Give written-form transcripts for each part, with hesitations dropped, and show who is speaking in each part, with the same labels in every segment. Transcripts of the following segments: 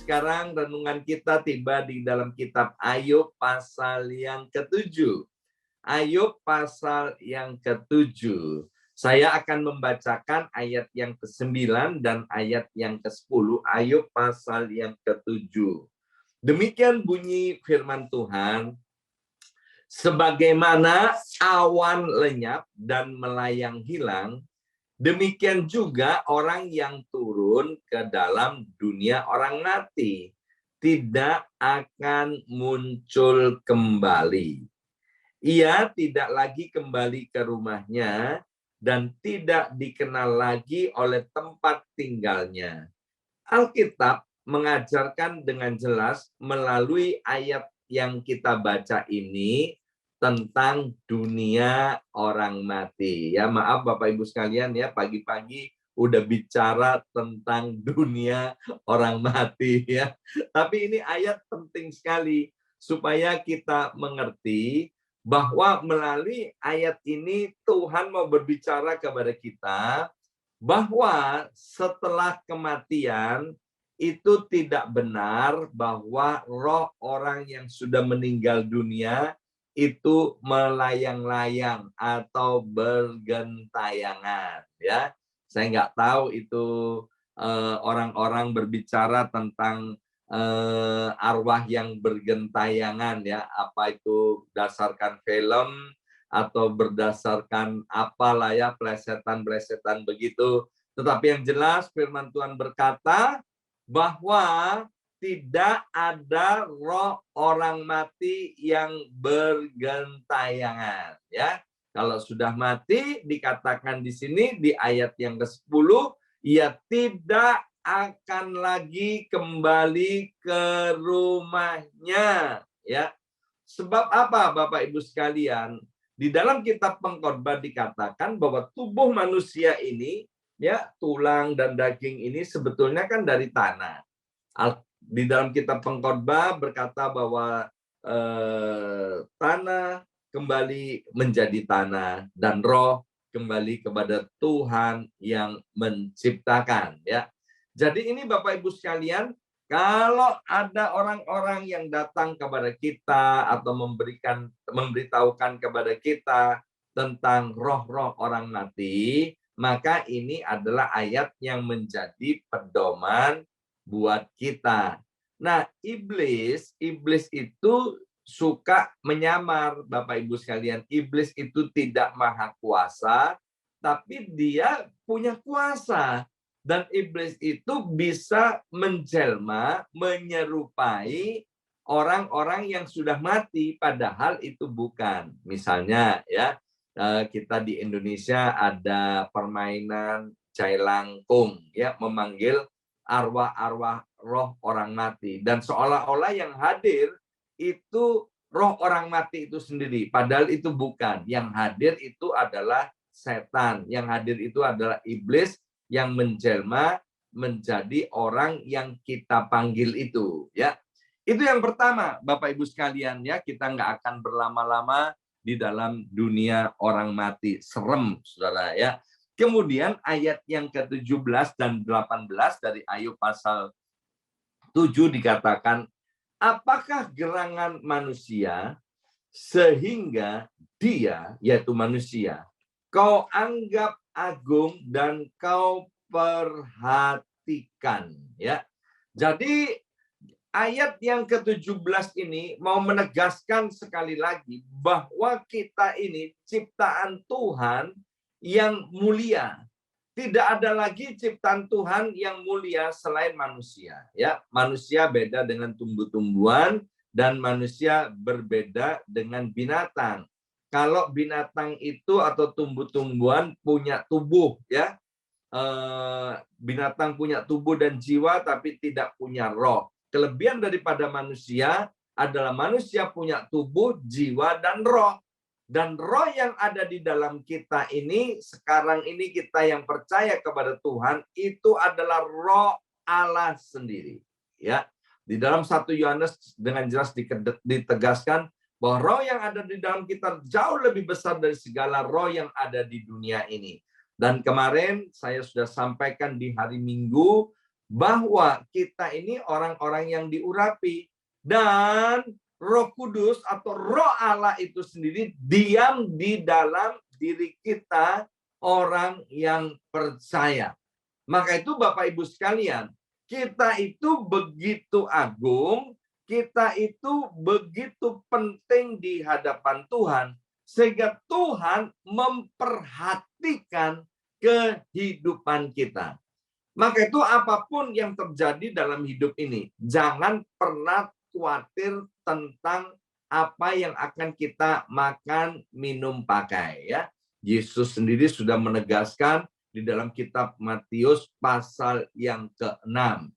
Speaker 1: Sekarang renungan kita tiba di dalam kitab Ayub pasal yang ke-7. Ayub pasal yang ke-7. Saya akan membacakan ayat yang ke-9 dan ayat yang ke-10. Ayub pasal yang ke-7. Demikian bunyi firman Tuhan. Sebagaimana awan lenyap dan melayang hilang, demikian juga orang yang turun ke dalam dunia orang mati tidak akan muncul kembali. Ia tidak lagi kembali ke rumahnya dan tidak dikenal lagi oleh tempat tinggalnya. Alkitab mengajarkan dengan jelas melalui ayat yang kita baca ini tentang dunia orang mati. Ya, maaf Bapak Ibu sekalian ya, pagi-pagi udah bicara tentang dunia orang mati ya. Tapi ini ayat penting sekali supaya kita mengerti bahwa melalui ayat ini Tuhan mau berbicara kepada kita bahwa setelah kematian itu tidak benar bahwa roh orang yang sudah meninggal dunia itu melayang-layang atau bergentayangan ya. Saya nggak tahu itu orang-orang berbicara tentang arwah yang bergentayangan ya, apa itu berdasarkan film atau berdasarkan apalah ya, plesetan-plesetan begitu. Tetapi yang jelas firman Tuhan berkata bahwa tidak ada roh orang mati yang bergentayangan ya. Kalau sudah mati dikatakan di sini di ayat yang ke-10, ia tidak akan lagi kembali ke rumahnya ya. Sebab apa Bapak Ibu sekalian? Di dalam kitab Pengkhotbah dikatakan bahwa tubuh manusia ini ya, tulang dan daging ini sebetulnya kan dari tanah. Di dalam kitab Pengkhotbah berkata bahwa tanah kembali menjadi tanah dan roh kembali kepada Tuhan yang menciptakan ya. Jadi ini Bapak Ibu sekalian, kalau ada orang-orang yang datang kepada kita atau memberitahukan kepada kita tentang roh-roh orang mati, maka ini adalah ayat yang menjadi pedoman buat kita. Nah, iblis itu suka menyamar, Bapak Ibu sekalian. Iblis itu tidak maha kuasa, tapi dia punya kuasa. Dan iblis itu bisa menjelma, menyerupai orang-orang yang sudah mati, padahal itu bukan. Misalnya ya, kita di Indonesia ada permainan jailangkung, ya, memanggil arwah-arwah roh orang mati, dan seolah-olah yang hadir itu roh orang mati itu sendiri, padahal itu bukan. Yang hadir itu adalah setan, yang hadir itu adalah iblis yang menjelma menjadi orang yang kita panggil itu ya. Itu yang pertama Bapak Ibu sekalian ya, kita nggak akan berlama-lama di dalam dunia orang mati, serem Saudara ya. Kemudian ayat yang ke-17 dan 18 dari Ayub pasal 7 dikatakan, apakah gerangan manusia sehingga dia, yaitu manusia, kau anggap agung dan kau perhatikan ya. Jadi ayat yang ke-17 ini mau menegaskan sekali lagi bahwa kita ini ciptaan Tuhan yang mulia. Tidak ada lagi ciptaan Tuhan yang mulia selain manusia ya. Manusia beda dengan tumbuh-tumbuhan dan manusia berbeda dengan binatang. Kalau binatang itu atau tumbuh-tumbuhan punya tubuh ya, binatang punya tubuh dan jiwa tapi tidak punya roh. Kelebihan daripada manusia adalah manusia punya tubuh, jiwa, dan roh. Dan roh yang ada di dalam kita ini, sekarang ini kita yang percaya kepada Tuhan, itu adalah roh Allah sendiri. Ya, di dalam 1 Yohanes dengan jelas ditegaskan bahwa roh yang ada di dalam kita jauh lebih besar dari segala roh yang ada di dunia ini. Dan kemarin saya sudah sampaikan di hari Minggu bahwa kita ini orang-orang yang diurapi, dan Roh Kudus atau Roh Allah itu sendiri diam di dalam diri kita, orang yang percaya. Maka itu Bapak Ibu sekalian, kita itu begitu agung, kita itu begitu penting di hadapan Tuhan, sehingga Tuhan memperhatikan kehidupan kita. Maka itu apapun yang terjadi dalam hidup ini, jangan pernah khawatir tentang apa yang akan kita makan, minum, pakai. Ya, Yesus sendiri sudah menegaskan di dalam kitab Matius pasal yang ke-6.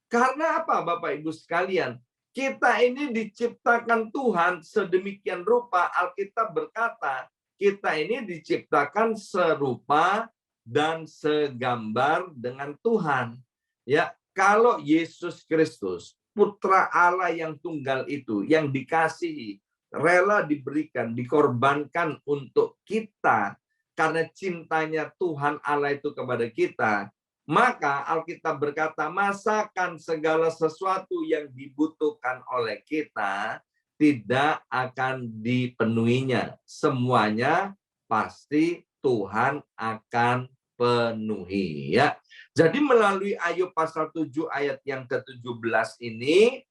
Speaker 1: Karena apa, Bapak Ibu sekalian? Kita ini diciptakan Tuhan sedemikian rupa, Alkitab berkata, kita ini diciptakan serupa dan segambar dengan Tuhan. Ya, kalau Yesus Kristus, Putra Allah yang tunggal itu, yang dikasihi, rela diberikan, dikorbankan untuk kita, karena cintanya Tuhan Allah itu kepada kita, maka Alkitab berkata, masakan segala sesuatu yang dibutuhkan oleh kita tidak akan dipenuhinya. Semuanya pasti Tuhan akan penuhi, ya. Jadi melalui Ayub pasal 7 ayat yang ke-17 ini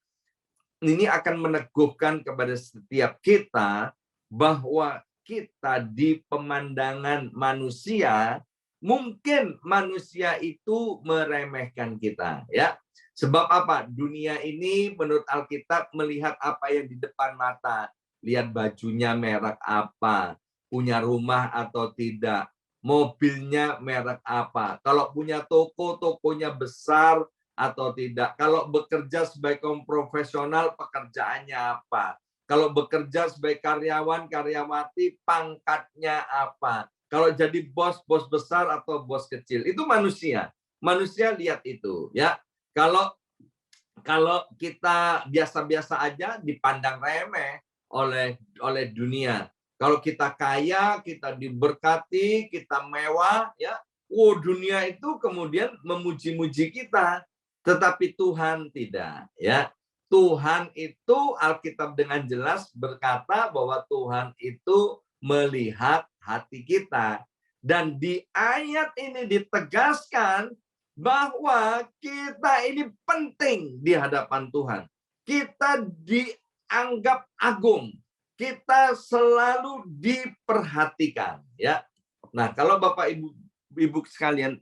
Speaker 1: akan meneguhkan kepada setiap kita bahwa kita di pemandangan manusia, mungkin manusia itu meremehkan kita, ya. Sebab apa? Dunia ini menurut Alkitab melihat apa yang di depan mata. Lihat bajunya merek apa, punya rumah atau tidak, mobilnya merek apa. Kalau punya toko, tokonya besar atau tidak. Kalau bekerja sebagai profesional, pekerjaannya apa. Kalau bekerja sebagai karyawan, karyawati, pangkatnya apa. Kalau jadi bos, bos besar atau bos kecil. Itu manusia. Manusia lihat itu, ya. Kalau kita biasa-biasa aja dipandang remeh oleh dunia. Kalau kita kaya, kita diberkati, kita mewah, ya. Dunia itu kemudian memuji-muji kita, tetapi Tuhan tidak, ya. Tuhan itu Alkitab dengan jelas berkata bahwa Tuhan itu melihat hati kita. Dan di ayat ini ditegaskan bahwa kita ini penting di hadapan Tuhan. Kita dianggap agung. Kita selalu diperhatikan, ya. Nah, kalau Bapak Ibu sekalian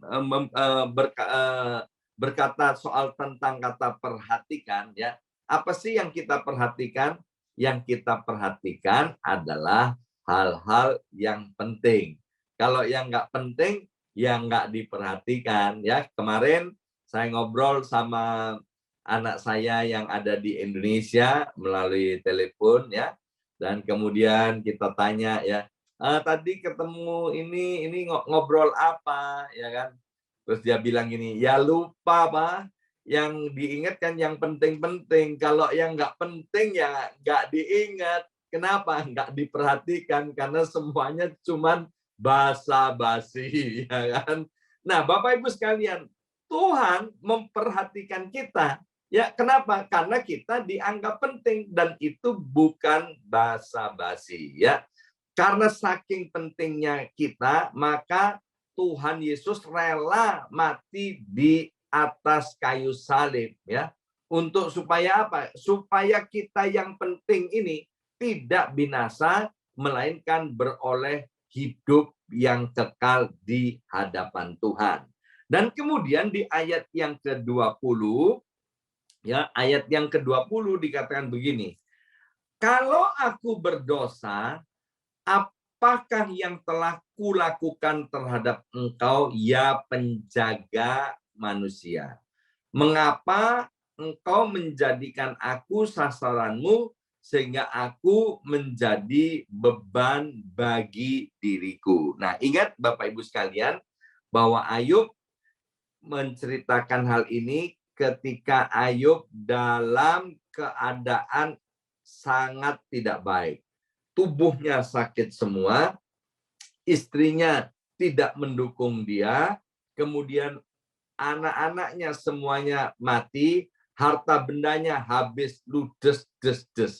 Speaker 1: berkata soal tentang kata perhatikan, ya. Apa sih yang kita perhatikan? Yang kita perhatikan adalah hal-hal yang penting. Kalau yang nggak penting, yang nggak diperhatikan, ya. Kemarin saya ngobrol sama anak saya yang ada di Indonesia melalui telepon, ya, dan kemudian kita tanya, ya, tadi ketemu ini ngobrol apa, ya kan? Terus dia bilang gini, ya lupa Pak, yang diingatkan yang penting-penting, kalau yang nggak penting ya nggak diingat. Kenapa? Nggak diperhatikan karena semuanya cuman basa-basi, ya kan? Nah, Bapak Ibu sekalian, Tuhan memperhatikan kita. Ya, kenapa? Karena kita dianggap penting dan itu bukan basa-basi, ya. Karena saking pentingnya kita, maka Tuhan Yesus rela mati di atas kayu salib, ya. Untuk supaya apa? Supaya kita yang penting ini tidak binasa, melainkan beroleh hidup yang kekal di hadapan Tuhan. Dan kemudian di ayat yang ke-20, ya, ayat yang ke-20 dikatakan begini. Kalau aku berdosa, apakah yang telah kulakukan terhadap engkau, ya penjaga manusia? Mengapa engkau menjadikan aku sasaranmu, sehingga aku menjadi beban bagi diriku? Nah, ingat Bapak Ibu sekalian, bahwa Ayub menceritakan hal ini ketika Ayub dalam keadaan sangat tidak baik. Tubuhnya sakit semua, istrinya tidak mendukung dia, kemudian anak-anaknya semuanya mati, harta bendanya habis ludes des des.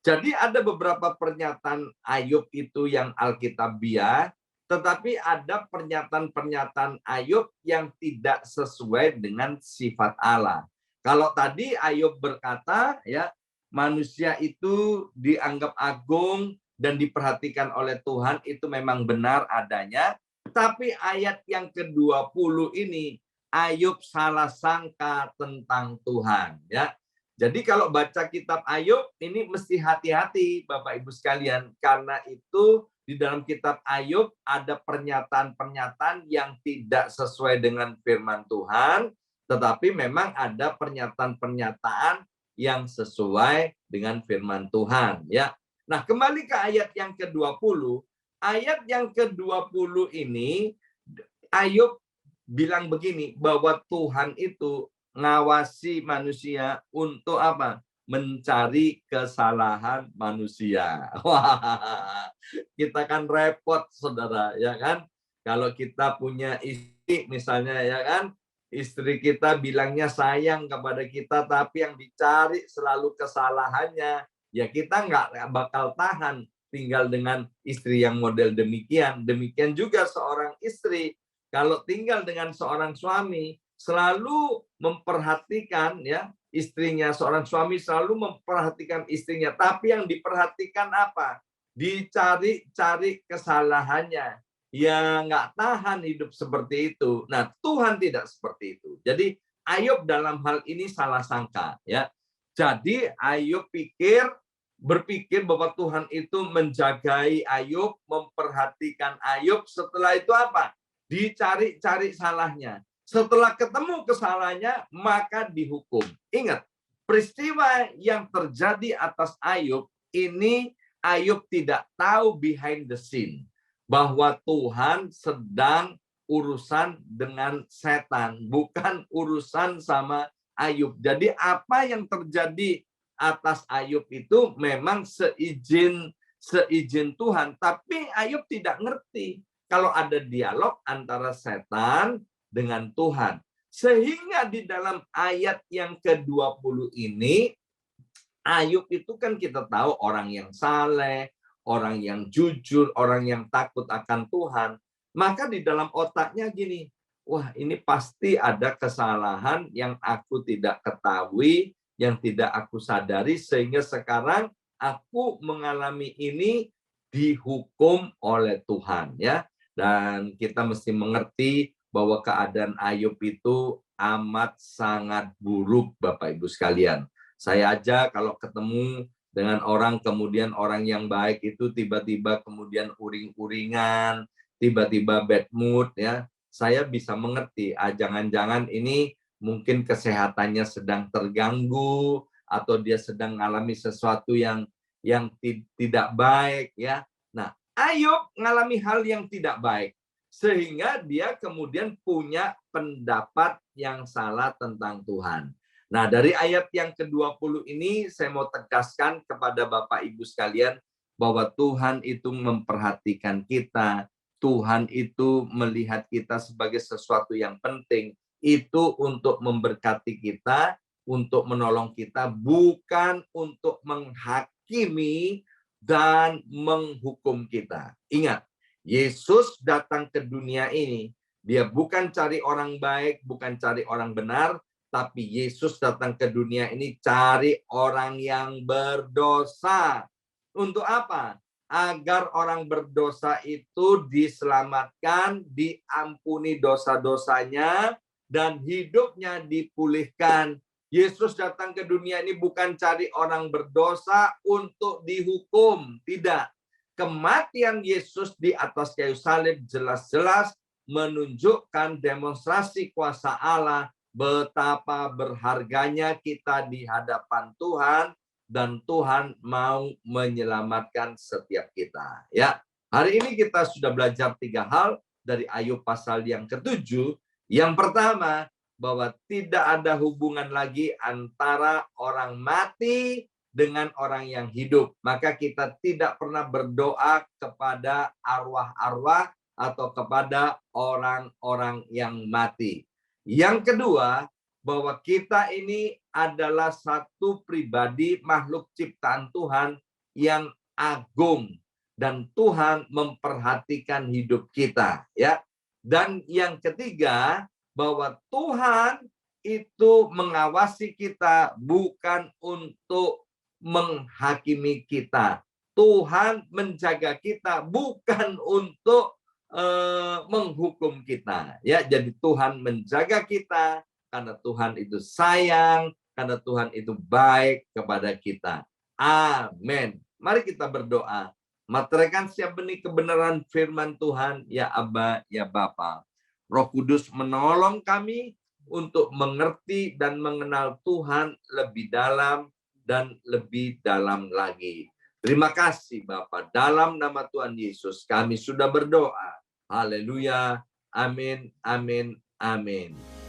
Speaker 1: Jadi ada beberapa pernyataan Ayub itu yang alkitabiah, tetapi ada pernyataan-pernyataan Ayub yang tidak sesuai dengan sifat Allah. Kalau tadi Ayub berkata, ya, manusia itu dianggap agung dan diperhatikan oleh Tuhan, itu memang benar adanya. Tapi ayat yang ke-20 ini, Ayub salah sangka tentang Tuhan, ya. Jadi kalau baca kitab Ayub ini mesti hati-hati Bapak Ibu sekalian, karena itu di dalam kitab Ayub ada pernyataan-pernyataan yang tidak sesuai dengan firman Tuhan, tetapi memang ada pernyataan-pernyataan yang sesuai dengan firman Tuhan, ya. Nah, kembali ke ayat yang ke-20. Ayat yang ke-20 ini Ayub bilang begini, bahwa Tuhan itu ngawasi manusia untuk apa? Mencari kesalahan manusia. Wah, kita kan repot, saudara, ya kan? Kalau kita punya istri, misalnya, ya kan? Istri kita bilangnya sayang kepada kita, tapi yang dicari selalu kesalahannya. Ya kita nggak bakal tahan tinggal dengan istri yang model demikian. Demikian juga seorang istri, kalau tinggal dengan seorang suami, selalu memperhatikan, ya, istrinya. Seorang suami selalu memperhatikan istrinya, tapi yang diperhatikan apa? Dicari-cari kesalahannya. Ya nggak tahan hidup seperti itu. Nah, Tuhan tidak seperti itu. Jadi Ayub dalam hal ini salah sangka, ya. Jadi Ayub berpikir bahwa Tuhan itu menjagai Ayub, memperhatikan Ayub. Setelah itu apa? Dicari-cari salahnya. Setelah ketemu kesalahannya, maka dihukum. Ingat, peristiwa yang terjadi atas Ayub ini, Ayub tidak tahu behind the scene, bahwa Tuhan sedang urusan dengan setan, bukan urusan sama Ayub. Jadi apa yang terjadi atas Ayub itu memang seizin Tuhan, tapi Ayub tidak ngerti kalau ada dialog antara setan dengan Tuhan. Sehingga di dalam ayat yang ke-20 ini, Ayub itu kan kita tahu orang yang saleh, orang yang jujur, orang yang takut akan Tuhan. Maka di dalam otaknya gini, wah ini pasti ada kesalahan yang aku tidak ketahui, yang tidak aku sadari, sehingga sekarang aku mengalami ini dihukum oleh Tuhan, ya. Dan kita mesti mengerti bahwa keadaan Ayub itu amat sangat buruk, Bapak Ibu sekalian. Saya aja kalau ketemu dengan orang, kemudian orang yang baik itu tiba-tiba kemudian uring-uringan, tiba-tiba bad mood, ya. Saya bisa mengerti, jangan-jangan ini mungkin kesehatannya sedang terganggu, atau dia sedang mengalami sesuatu yang tidak baik, ya. Nah, Ayub mengalami hal yang tidak baik, sehingga dia kemudian punya pendapat yang salah tentang Tuhan. Nah, dari ayat yang ke-20 ini saya mau tegaskan kepada Bapak Ibu sekalian bahwa Tuhan itu memperhatikan kita, Tuhan itu melihat kita sebagai sesuatu yang penting, itu untuk memberkati kita, untuk menolong kita, bukan untuk menghakimi dan menghukum kita. Ingat, Yesus datang ke dunia ini, dia bukan cari orang baik, bukan cari orang benar, tapi Yesus datang ke dunia ini cari orang yang berdosa. Untuk apa? Agar orang berdosa itu diselamatkan, diampuni dosa-dosanya, dan hidupnya dipulihkan. Yesus datang ke dunia ini bukan cari orang berdosa untuk dihukum. Tidak. Kematian Yesus di atas kayu salib jelas-jelas menunjukkan demonstrasi kuasa Allah, betapa berharganya kita di hadapan Tuhan, dan Tuhan mau menyelamatkan setiap kita. Ya, hari ini kita sudah belajar 3 hal dari Ayub pasal yang ke-7. Yang pertama, bahwa tidak ada hubungan lagi antara orang mati dengan orang yang hidup. Maka kita tidak pernah berdoa kepada arwah-arwah atau kepada orang-orang yang mati. Yang kedua, bahwa kita ini adalah satu pribadi makhluk ciptaan Tuhan yang agung dan Tuhan memperhatikan hidup kita, ya. Dan yang ketiga, bahwa Tuhan itu mengawasi kita bukan untuk menghakimi kita. Tuhan menjaga kita bukan untuk menghukum kita, ya. Jadi Tuhan menjaga kita karena Tuhan itu sayang, karena Tuhan itu baik kepada kita. Amin. Mari kita berdoa. Materaikan setiap benih kebenaran firman Tuhan, ya Aba, ya Bapa. Roh Kudus menolong kami untuk mengerti dan mengenal Tuhan lebih dalam dan lebih dalam lagi. Terima kasih Bapa. Dalam nama Tuhan Yesus kami sudah berdoa. Haleluya. Amin, amin, amin.